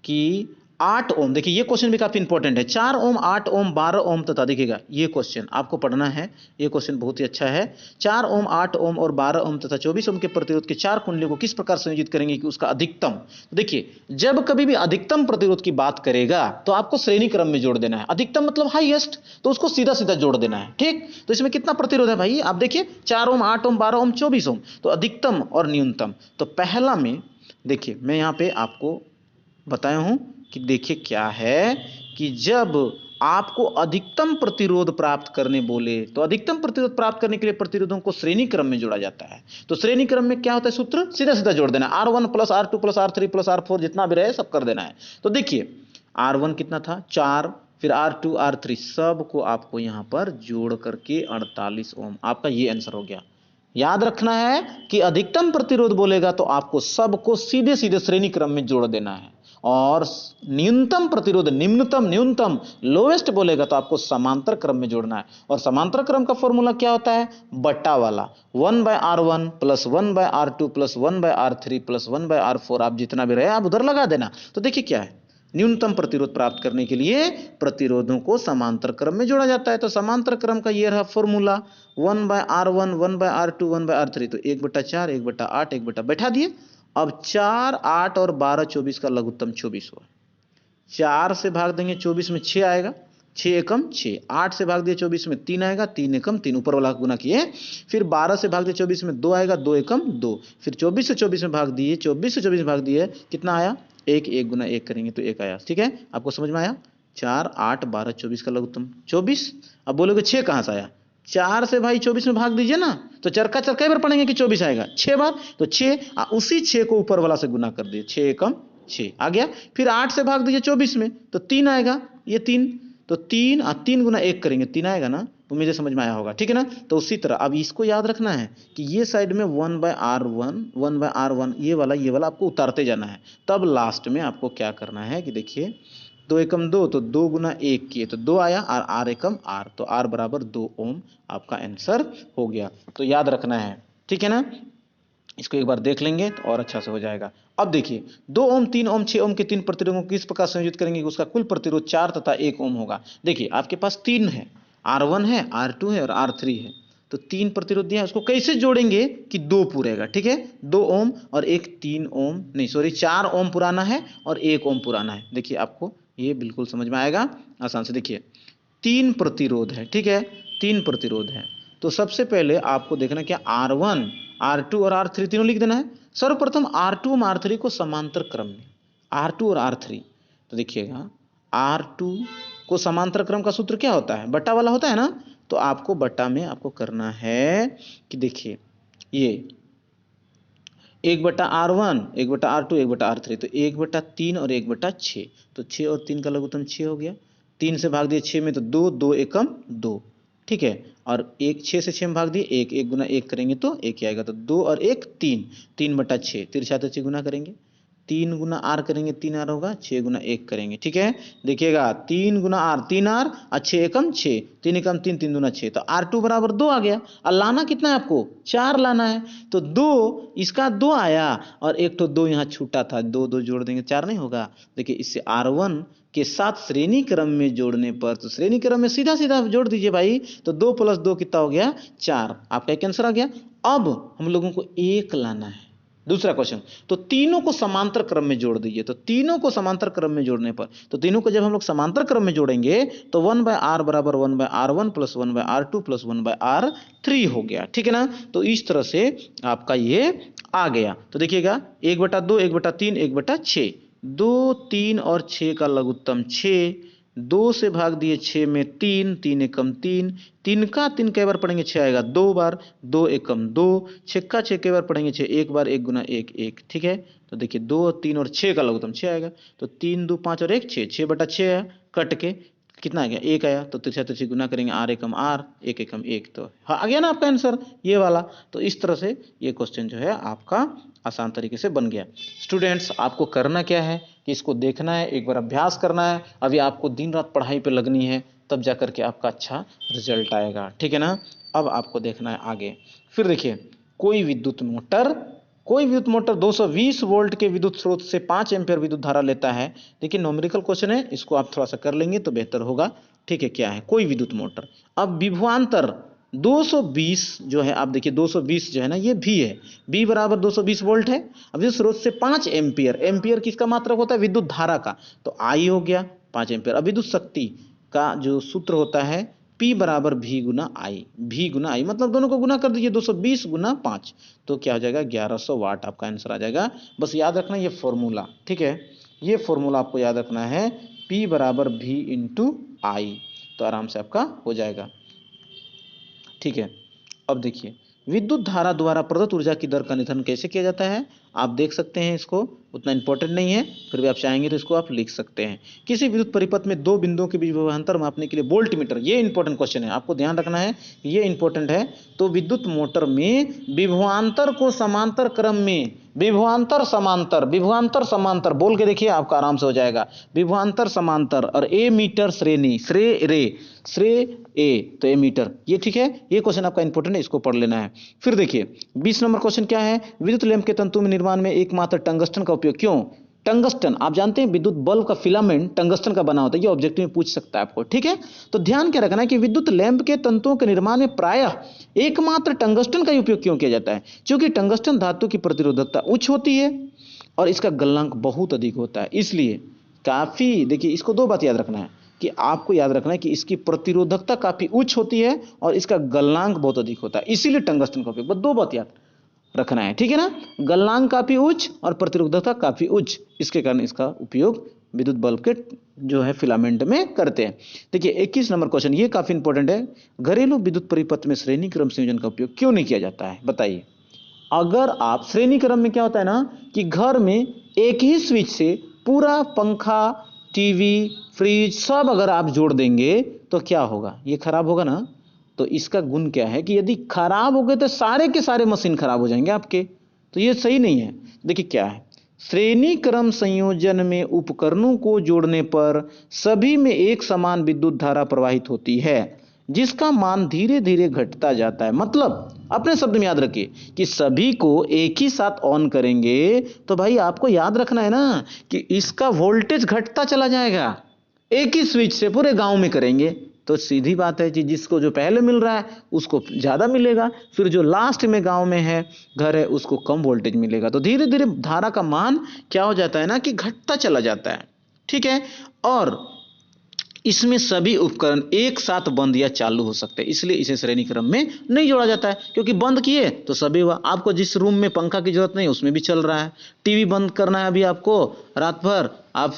कि 8 ओम, देखिए ये क्वेश्चन भी काफी इंपॉर्टेंट है, 4 ओम, 8 ओम, 12 ओम तथा, देखिएगा ये क्वेश्चन आपको पढ़ना है, ये क्वेश्चन बहुत ही अच्छा है। 4 ओम, 8 ओम और 12 ओम तथा 24 ओम के प्रतिरोध के 4 कुंडलियों को किस प्रकार संयोजित करेंगे कि उसका अधिकतम। तो देखिए जब कभी भी अधिकतम प्रतिरोध की बात करेगा तो आपको श्रेणी क्रम में जोड़ देना है, अधिकतम मतलब हाईएस्ट, तो उसको सीधा सीधा जोड़ देना है, ठीक। तो इसमें कितना प्रतिरोध है भाई, आप देखिए 4 ओम, 8 ओम, 12 ओम, 24 ओम, तो अधिकतम और न्यूनतम। तो पहला में देखिए मैं यहाँ पे आपको बताया हूं कि देखिए क्या है कि जब आपको अधिकतम प्रतिरोध प्राप्त करने बोले तो अधिकतम प्रतिरोध प्राप्त करने के लिए प्रतिरोधों को श्रेणी क्रम में जोड़ा जाता है। तो श्रेणी क्रम में क्या होता है, सूत्र सीधा सीधा जोड़ देना, R1 plus R2 plus R3 plus R4 जितना भी रहे सब कर देना है। तो देखिए R1 कितना था 4, फिर R2 R3 सब को आपको यहां पर जोड़ करके 48 ओम, आपका ये आंसर हो गया। याद रखना है कि अधिकतम प्रतिरोध बोलेगा तो आपको सबको सीधे सीधे श्रेणी क्रम में जोड़ देना है, और न्यूनतम प्रतिरोध, निम्नतम, न्यूनतम, लोवेस्ट बोलेगा तो आपको समांतर क्रम में जोड़ना है। और समांतर क्रम का फॉर्मूला क्या होता है, बट्टा वाला, 1/R1 plus 1/R2 plus 1/R3 plus 1/R4, आप जितना भी रहे आप उधर लगा देना। तो देखिए क्या है, न्यूनतम प्रतिरोध प्राप्त करने के लिए प्रतिरोधों को समांतर क्रम में जोड़ा जाता है। तो समांतर क्रम का ये रहा फॉर्मूला, 1/R1 1/R2 1/R3, तो 1/4 1/8 1 बैठा दिए। अब 4, 8 और 12 24 का लघुत्तम 24 हुआ, 4 से भाग देंगे 24 में 6 आएगा, 6 एकम 6, 8 से भाग दिए 24 में 3 आएगा, 3 एकम 3, ऊपर वाला गुना किए। फिर 12 से भाग दिए 24 में 2 आएगा, 2 एकम 2, फिर 24 से 24 में भाग दिए, 24 से 24 में भाग दिए, कितना आया 1, 1 गुना 1 करेंगे तो 1 आया, ठीक है। आपको समझ में आया, 4, 8, 12 24 का लघुत्तम 24। अब बोलोगे 6 कहां से आया, 4 से भाई 24 में भाग दीजिए ना, तो चरका चर कई बार पढ़ेंगे कि 24 आएगा, 6 बार, तो 6, उसी 6 को ऊपर वाला से गुना कर दिए, 6 एकम 6 आ गया। फिर 8 से भाग दीजिए 24 में तो 3 आएगा, ये 3, तो 3 3 गुना 1 करेंगे 3 आएगा ना, तो मुझे समझ में आया होगा, ठीक है ना। तो उसी तरह अब इसको याद रखना है कि ये साइड में 1/R1 1/R1 ये वाला आपको उतारते जाना है। तब लास्ट में आपको क्या करना है कि देखिए 2 एकम 2, तो 2 गुना 1 किए तो 2 आया, और R एकम R, तो R बराबर 2 ओम आपका आंसर हो गया। तो याद रखना है, ठीक है ना। इसको एक बार देख लेंगे तो और अच्छा से हो जाएगा। अब देखिए 2 ओम 3 ओम 6 ओम के 3 प्रतिरोधों को किस प्रकार संयोजित करेंगे कि उसका कुल प्रतिरोध 4 तथा 1 ओम होगा। देखिए आपके पास 3 है, R1 है, R2 है और R3 है, तो 3 प्रतिरोध दिया, उसको कैसे जोड़ेंगे कि 2 पूरेगा, ठीक है। 2 ओम और एक 3 ओम, नहीं सॉरी 4 ओम पुराना है और 1 ओम पुराना है। देखिए आपको ये बिल्कुल समझ में आएगा आसान से। देखिए 3 प्रतिरोध है, ठीक है, 3 प्रतिरोध है, तो सबसे पहले आपको देखना क्या, R1 R2 और R3 तीनों लिख देना है। सर्वप्रथम R2 और R3 को समांतर क्रम में, R2 और R3, तो देखिएगा R2 को समांतर क्रम का सूत्र क्या होता है, बट्टा वाला होता है ना, तो आपको बट्टा में आपको करना है कि देखिए ये 1/R1 1/R2 1/R3, तो 1/3 और 1/6, तो 6 और 3 का लघुत्तम 6 हो गया। 3 से भाग दिए 6 में तो 2, 2 एकम 2, ठीक है। और 6 से 6 में भाग दिए 1, 1 गुना 1 करेंगे तो 1 ही आएगा, तो 2 और 1 3, 3/6, तिरछा तिरछी गुना करेंगे, 3 गुना R करेंगे 3R होगा, 6 गुना 1 करेंगे, ठीक है। देखिएगा 3 गुना R 3R और 6 एकम 6, 3 एकम 3, 3 दूना 6, तो R2 बराबर 2 आ गया। और लाना कितना है आपको, 4 लाना है, तो 2 इसका 2 आया और एक तो 2 यहाँ छूटा था, 2 2 जोड़ देंगे 4 नहीं होगा। देखिए इससे R1 के साथ श्रेणी क्रम में जोड़ने पर, तो श्रेणी क्रम में सीधा सीधा जोड़ दीजिए भाई, तो 2 + 2 कितना हो गया 4, आपका एक आंसर आ गया। अब हम लोगों को 1 लाना है, दूसरा क्वेश्चन, तो तीनों को समांतर क्रम में जोड़ दीजिए। तो तीनों को समांतर क्रम में जोड़ने पर, तो तीनों को जब हम लोग समांतर क्रम में जोड़ेंगे तो 1/R बराबर 1/R1 plus 1/R2 plus 1/R3 हो गया, ठीक है ना। तो इस तरह से आपका ये आ गया। तो देखिएगा 1/2 1/3 1/6, 2 3 और 6 का लघुत्तम 6, 2 से भाग दिए 6 में 3, 3 एकम 3, 3 का 3 कई बार पढ़ेंगे 6 आएगा 2 बार, 2 एकम 2, 6 का 6 कई बार पढ़ेंगे 6 1 बार, 1 गुना 1 1, ठीक है। तो देखिए 2 3 और 6 का लघुत्तम 6 आएगा, तो 3 2 5 और 1 6, 6/6 आया, कट के कितना आ गया 1 आया, तो तिरछा तिरछी गुना करेंगे R एकम R, 1 एकम 1, तो हाँ आ गया ना आपका आंसर ये वाला। तो इस तरह से ये क्वेश्चन जो है आपका आसान तरीके से बन गया। स्टूडेंट्स आपको करना क्या है कि इसको देखना है, एक बार अभ्यास करना है। अभी आपको दिन रात पढ़ाई पे लगनी है, तब जाकर के आपका अच्छा रिजल्ट आएगा, ठीक है ना। अब आपको देखना है आगे। फिर देखिए, कोई विद्युत मोटर 220 वोल्ट के विद्युत स्रोत से 5 एम्पीयर विद्युत धारा लेता है। देखिए न्यूमेरिकल क्वेश्चन है, इसको आप थोड़ा सा कर लेंगे तो बेहतर होगा, ठीक है। क्या है, कोई विद्युत मोटर। अब विभवांतर 220 जो है, आप देखिए 220 जो है ना, ये भी है, बी बराबर 220 वोल्ट है। अब विद्युत स्रोत से 5 एम्पीयर, एम्पीयर किसका मात्रक होता है, विद्युत धारा का, तो आई हो गया 5 एम्पीयर। अब विद्युत शक्ति का जो सूत्र होता है P बराबर V गुना आई, मतलब दोनों को गुना कर दीजिए, 220 गुना 5, तो क्या हो जाएगा 1100 वाट आपका आंसर आ जाएगा। बस याद रखना ये फॉर्मूला, ठीक है, ये फॉर्मूला आपको याद रखना है, P बराबर V इंटू आई, तो आराम से आपका हो जाएगा, ठीक है। अब देखिए, विद्युत धारा द्वारा प्रदत्त ऊर्जा की दर का निर्धारण कैसे किया जाता है, आप देख सकते हैं, इसको उतना इंपॉर्टेंट नहीं है, फिर भी आप चाहेंगे तो इसको आप लिख सकते हैं। किसी विद्युत परिपथ में दो बिंदुओं के बीच विभवांतर मापने के लिए वोल्ट मीटर, ये इंपॉर्टेंट क्वेश्चन है, आपको ध्यान रखना है, ये इंपॉर्टेंट है। तो विद्युत मोटर में विभवांतर को समांतर क्रम में, विभवांतर समांतर बोल के देखिए, आपका आराम से हो जाएगा, विभवांतर समांतर, और ए मीटर श्रेणी, श्रे ए, तो ए मीटर, ये ठीक है, ये क्वेश्चन आपका इंपॉर्टेंट है, इसको पढ़ लेना है। फिर देखिए 20 नंबर क्वेश्चन क्या है, विद्युत लैंप के तंतु में निर्माण में एकमात्र टंगस्टन का उपयोग क्यों। टंगस्टन आप जानते हैं, विद्युत बल्ब का फिलामेंट टंगस्टन का बना होता है, ये ऑब्जेक्टिव में पूछ सकता है आपको, ठीक है। तो ध्यान क्या रखना है कि विद्युत लैंप के तंतुओं के निर्माण में प्रायः एकमात्र टंगस्टन का उपयोग क्यों किया जाता है, क्योंकि टंगस्टन धातु की प्रतिरोधकता उच्च होती है और इसका गलनांक बहुत अधिक होता है, इसलिए काफी, देखिए इसको दो बात याद रखना है, कि आपको याद रखना है कि इसकी प्रतिरोधकता काफी उच्च होती है और इसका गलनांक बहुत अधिक होता है, इसीलिए टंगस्टन का उपयोग, बस दो बात याद रखना है, ठीक है ना, गलनांक काफी उच्च और प्रतिरोधकता काफी उच्च, इसके कारण इसका उपयोग विद्युत बल्ब के जो है फिलामेंट में करते हैं। देखिए 21 नंबर क्वेश्चन, ये काफी इंपॉर्टेंट है, घरेलू विद्युत परिपथ में श्रेणी क्रम संयोजन का उपयोग क्यों नहीं किया जाता है, बताइए। अगर आप श्रेणी क्रम में, क्या होता है ना कि घर में एक ही स्विच से पूरा पंखा, टीवी, फ्रिज सब अगर आप जोड़ देंगे तो क्या होगा, ये खराब होगा ना। तो इसका गुण क्या है कि यदि खराब हो गए तो सारे के सारे मशीन खराब हो जाएंगे आपके, तो ये सही नहीं है। देखिए क्या है, श्रेणी क्रम संयोजन में उपकरणों को जोड़ने पर सभी में एक समान विद्युत धारा प्रवाहित होती है, जिसका मान धीरे धीरे घटता जाता है। मतलब अपने शब्द में याद रखिए कि सभी को एक ही साथ ऑन करेंगे तो भाई आपको याद रखना है ना कि इसका वोल्टेज घटता चला जाएगा। एक ही स्विच से पूरे गांव में करेंगे तो सीधी बात है कि जिसको जो पहले मिल रहा है उसको ज्यादा मिलेगा, फिर जो लास्ट में गांव में है घर है उसको कम वोल्टेज मिलेगा, तो धीरे धीरे धारा का मान क्या हो जाता है ना कि घटता चला जाता है, ठीक है। और इसमें सभी उपकरण एक साथ बंद या चालू हो सकते हैं, इसलिए इसे श्रेणी क्रम में नहीं जोड़ा जाता है, क्योंकि बंद किए तो सभी हुआ। आपको जिस रूम में पंखा की जरूरत नहीं उसमें भी चल रहा है, टीवी बंद करना है अभी आपको रात भर, आप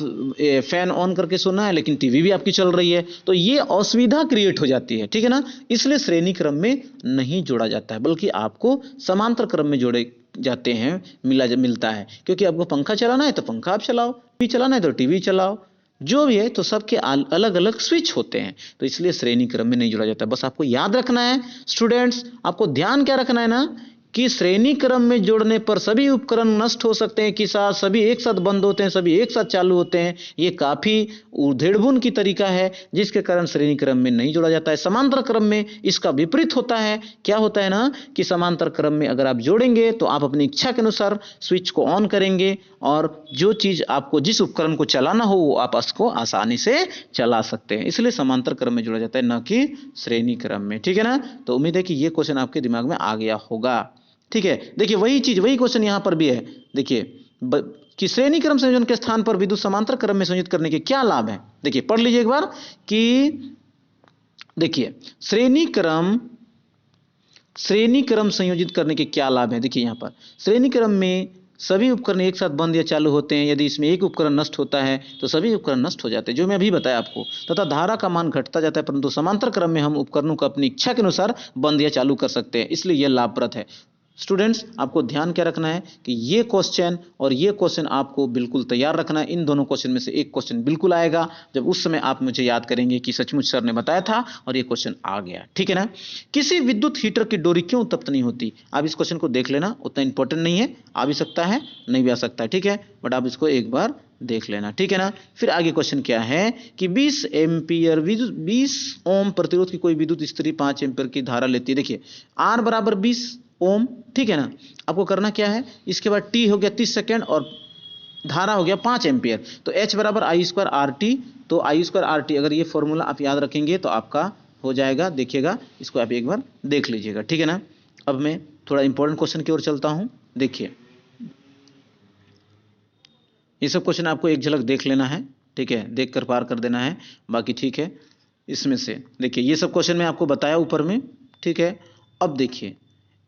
फैन ऑन करके सोना है लेकिन टीवी भी आपकी चल रही है, तो ये असुविधा क्रिएट हो जाती है, ठीक है ना। इसलिए श्रेणी क्रम में नहीं जोड़ा जाता है, बल्कि आपको समांतर क्रम में जोड़े जाते हैं, मिलता है, क्योंकि आपको पंखा चलाना है तो पंखा आप चलाओ, टीवी चलाना है तो टीवी चलाओ, जो भी है, तो सबके अलग अलग स्विच होते हैं, तो इसलिए श्रेणी क्रम में नहीं जोड़ा जाता। बस आपको याद रखना है स्टूडेंट्स, आपको ध्यान क्या रखना है ना कि श्रेणी क्रम में जोड़ने पर सभी उपकरण नष्ट हो सकते हैं, कि साथ सभी एक साथ बंद होते हैं, सभी एक साथ चालू होते हैं, ये काफी उधेड़बुन की तरीका है जिसके कारण श्रेणी क्रम में नहीं जोड़ा जाता है। समांतर क्रम में इसका विपरीत होता है, क्या होता है ना कि समांतर क्रम में अगर आप जोड़ेंगे तो आप अपनी इच्छा के अनुसार स्विच को ऑन करेंगे और जो चीज आपको, जिस उपकरण को चलाना हो वो आप उसको आसानी से चला सकते हैं, इसलिए समांतर क्रम में जोड़ा जाता है, न कि श्रेणी क्रम में, ठीक है ना। तो उम्मीद है कि ये क्वेश्चन आपके दिमाग में आ गया होगा, ठीक है। देखिए वही चीज, वही क्वेश्चन यहां पर भी है, देखिए कि श्रेणी क्रम संयोजन के स्थान पर विद्युत समांतर क्रम में संयोजित करने के क्या लाभ है। देखिए पढ़ लीजिए एक बार कि देखिए श्रेणी क्रम संयोजित करने के क्या लाभ है। देखिए यहां पर श्रेणी क्रम में सभी उपकरण एक साथ बंद या चालू होते हैं, यदि इसमें एक उपकरण नष्ट होता है तो सभी उपकरण नष्ट हो जाते हैं, जो मैं अभी बताया आपको, तथा धारा का मान घटता जाता है, परंतु समांतर क्रम में हम उपकरणों को अपनी इच्छा के अनुसार बंद या चालू कर सकते हैं, इसलिए यह लाभप्रद है। स्टूडेंट्स आपको ध्यान क्या रखना है कि ये क्वेश्चन और ये क्वेश्चन आपको बिल्कुल तैयार रखना है, इन दोनों क्वेश्चन में से एक क्वेश्चन बिल्कुल आएगा, जब उस समय आप मुझे याद करेंगे कि सचमुच सर ने बताया था और ये क्वेश्चन आ गया, ठीक है ना। किसी विद्युत हीटर की डोरी क्यों उत्तप्त नहीं होती, आप इस क्वेश्चन को देख लेना, उतना इंपॉर्टेंट नहीं है, आ भी सकता है नहीं भी आ सकता है, ठीक है, बट आप इसको एक बार देख लेना, ठीक है ना। फिर आगे क्वेश्चन क्या है कि 20 एम्पियर 20 ओम प्रतिरोध की कोई विद्युत स्त्री 5 एम्पियर की धारा लेती है। देखिए R बराबर 20 ओम, ठीक है ना। आपको करना क्या है, इसके बाद t हो गया 30 सेकेंड और धारा हो गया 5 एम्पियर, तो H बराबर आई स्क्वायर आर टी। तो आई स्क्वायर आर टी अगर ये फॉर्मूला आप याद रखेंगे तो आपका हो जाएगा। देखिएगा इसको आप एक बार देख लीजिएगा, ठीक है ना। अब मैं थोड़ा इंपॉर्टेंट क्वेश्चन की ओर चलता हूं। देखिए ये सब क्वेश्चन आपको एक झलक देख लेना है, ठीक है, देख कर पार कर देना है, बाकी ठीक है। इसमें से देखिए ये सब क्वेश्चन मैं आपको बताया ऊपर में, ठीक है। अब देखिए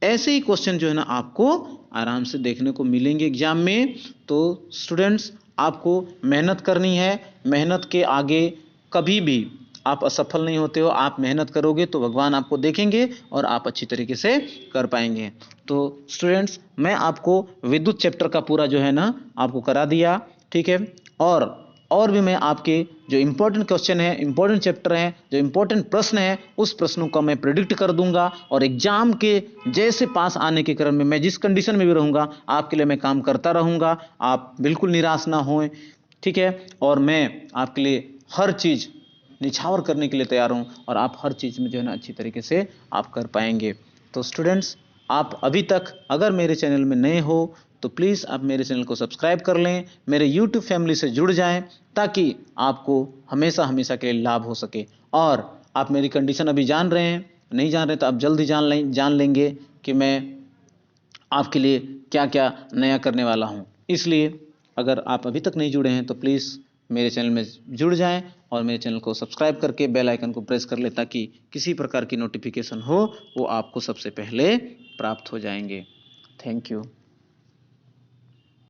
ऐसे ही क्वेश्चन जो है ना आपको आराम से देखने को मिलेंगे एग्जाम में। तो स्टूडेंट्स आपको मेहनत करनी है, मेहनत के आगे कभी भी आप असफल नहीं होते हो। आप मेहनत करोगे तो भगवान आपको देखेंगे और आप अच्छी तरीके से कर पाएंगे। तो स्टूडेंट्स मैं आपको विद्युत चैप्टर का पूरा जो है ना आपको करा दिया, ठीक है। और भी मैं आपके जो इंपॉर्टेंट क्वेश्चन है, इंपॉर्टेंट चैप्टर है, जो इंपॉर्टेंट प्रश्न है, उस प्रश्नों का मैं प्रेडिक्ट कर दूंगा और एग्जाम के जैसे पास आने के क्रम में मैं जिस कंडीशन में भी रहूंगा आपके लिए मैं काम करता रहूंगा। आप बिल्कुल निराश ना हों, ठीक है। और मैं आपके लिए हर चीज़ निछावर करने के लिए तैयार हूं और आप हर चीज़ में जो है ना अच्छी तरीके से आप कर पाएंगे। तो स्टूडेंट्स आप अभी तक अगर मेरे चैनल में नए हो तो प्लीज़ आप मेरे चैनल को सब्सक्राइब कर लें, मेरे यूट्यूब फैमिली से जुड़ जाएं ताकि आपको हमेशा हमेशा के लिए लाभ हो सके। और आप मेरी कंडीशन अभी जान रहे हैं, नहीं जान रहे तो आप जल्द ही जान लेंगे कि मैं आपके लिए क्या क्या नया करने वाला हूं। इसलिए अगर आप अभी तक नहीं जुड़े हैं तो प्लीज़ मेरे चैनल में जुड़ जाएं और मेरे चैनल को सब्सक्राइब करके बेल आइकन को प्रेस कर लें ताकि किसी प्रकार की नोटिफिकेशन हो वो आपको सबसे पहले प्राप्त हो जाएंगे। Thank you.